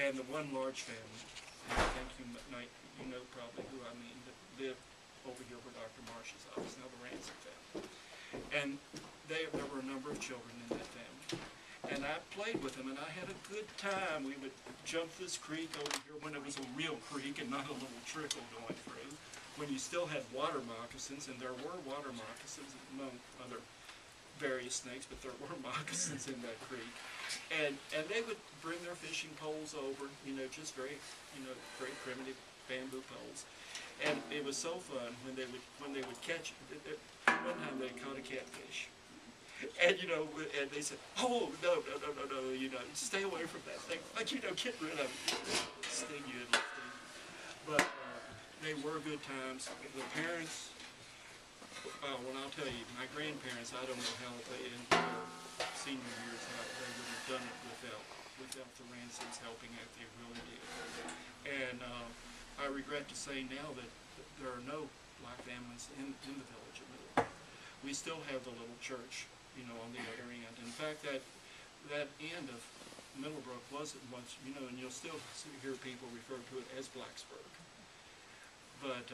and the one large family, and I think you know probably who I mean, that lived over here where Dr. Marsh's office, now the Ransom family. And there were a number of children in that family. And I played with them, and I had a good time. We would jump this creek over here when it was a real creek and not a little trickle going through, when you still had water moccasins, and there were water moccasins among other various snakes, but there were moccasins in that creek. And they would bring their fishing poles over, you know, just very primitive bamboo poles. And it was so fun when they would catch it. One time they caught a catfish. And, you know, and they said, oh, no, you know, stay away from that thing. Like, you know, get rid of it. Sting you, it'll sting you. But they were good times. The parents, well, I'll tell you, my grandparents, I don't know how they, in their senior years, how they would have done it without the Ransoms helping out. They really did. And I regret to say now that there are no black families in the village of Middlebrook. We still have the little church, you know, on the other end. In fact, that end of Middlebrook wasn't much, you know, and you'll still hear people refer to it as Blacksburg. But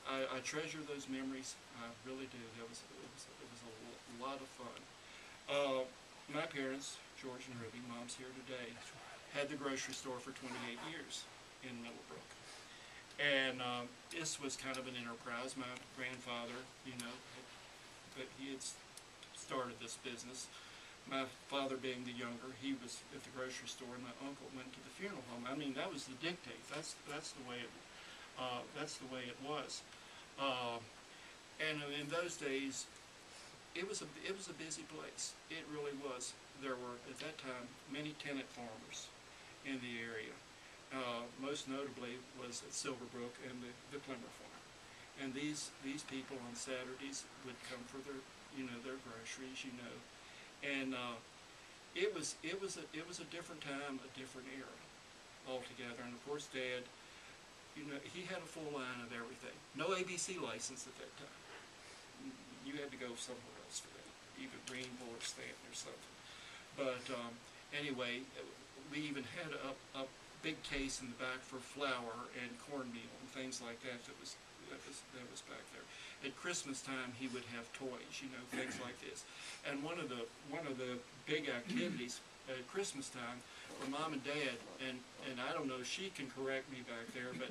I treasure those memories. I really do. It was a lot of fun. My parents, George and Ruby, Mom's here today, had the grocery store for 28 years in Middlebrook. And this was kind of an enterprise. My grandfather, you know, but he had started this business. My father being the younger, he was at the grocery store, and my uncle went to the funeral home. I mean, that was the dictate. That's the way it was. And in those days, it was a busy place. It really was. There were at that time many tenant farmers in the area. Most notably was at Silverbrook and the Plymmer farm. And these people on Saturdays would come for their groceries, you know. And it was a different time, a different era altogether. And of course, Dad, you know, he had a full line of everything. No ABC license at that time. You had to go somewhere else for that, either Greenville or Stanton or something. But anyway, we even had a big case in the back for flour and cornmeal and things like that that was back there. At Christmas time, he would have toys, you know, things like this. And one of the big activities at Christmas time for Mom and Dad, and I don't know, she can correct me back there, but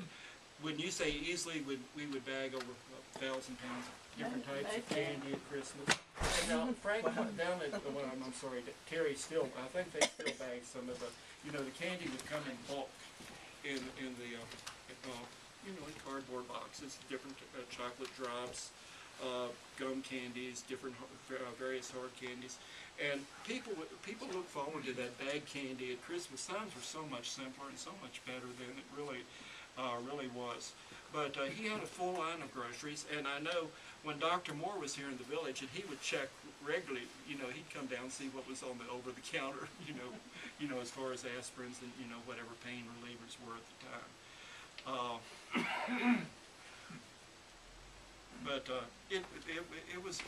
wouldn't you say easily we would bag over 1,000 pounds of different types of candy at Christmas? And now Frank down at I'm sorry, Terry still, I think they still bag some of the, you know, the candy would come in bulk in the you know, in cardboard boxes, different chocolate drops, gum candies, different various hard candies, and people look forward to that bag candy at Christmas. Times were so much simpler and so much better than it really was. But he had a full line of groceries, and I know when Dr. Moore was here in the village, and he would check regularly. You know, he'd come down and see what was on the over the counter. You know, as far as aspirins and, you know, whatever pain relievers were at the time. But it was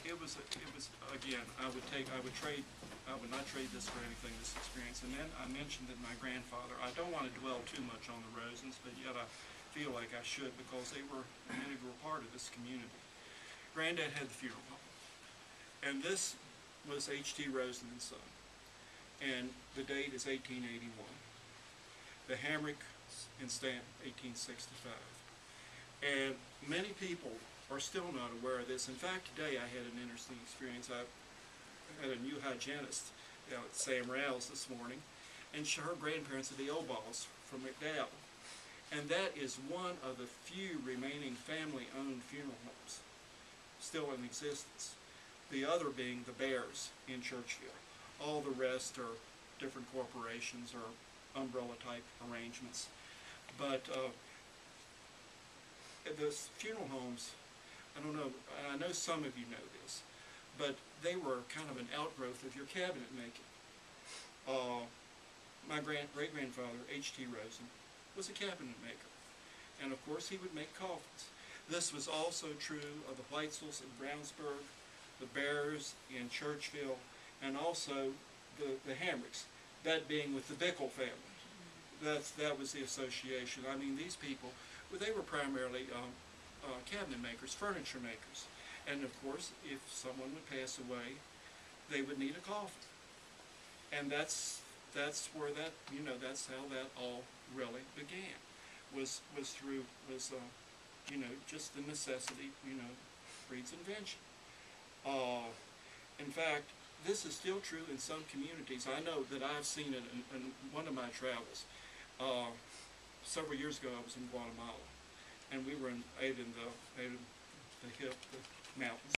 again, I would not trade this for anything, this experience. And then I mentioned that my grandfather, I don't want to dwell too much on the Rosens, but yet I feel like I should, because they were an integral part of this community. Granddad had the funeral home, and this was H.T. Rosen and Son, and the date is 1881. The Hamrick in Stanton, 1865. And many people are still not aware of this. In fact, today I had an interesting experience. I had a new hygienist down at Sam Rouse this morning, and her grandparents are the Oballs from McDowell. And that is one of the few remaining family-owned funeral homes still in existence. The other being the Bears in Churchville. All the rest are different corporations or umbrella-type arrangements. But the funeral homes, I don't know, I know some of you know this, but they were kind of an outgrowth of your cabinet making. My great-grandfather, H.T. Rosen, was a cabinet maker. And of course he would make coffins. This was also true of the Whitesels in Brownsburg, the Bears in Churchville, and also the Hamricks, that being with the Bickle family. that was the association. I mean, these people, well, they were primarily cabinet makers, furniture makers. And of course, if someone would pass away, they would need a coffin. And that's where that, you know, that's how that all really began. Was through, you know, just the necessity, you know, breeds invention. In fact, this is still true in some communities. I know that I've seen it in one of my travels. Several years ago, I was in Guatemala, and we were in the mountains.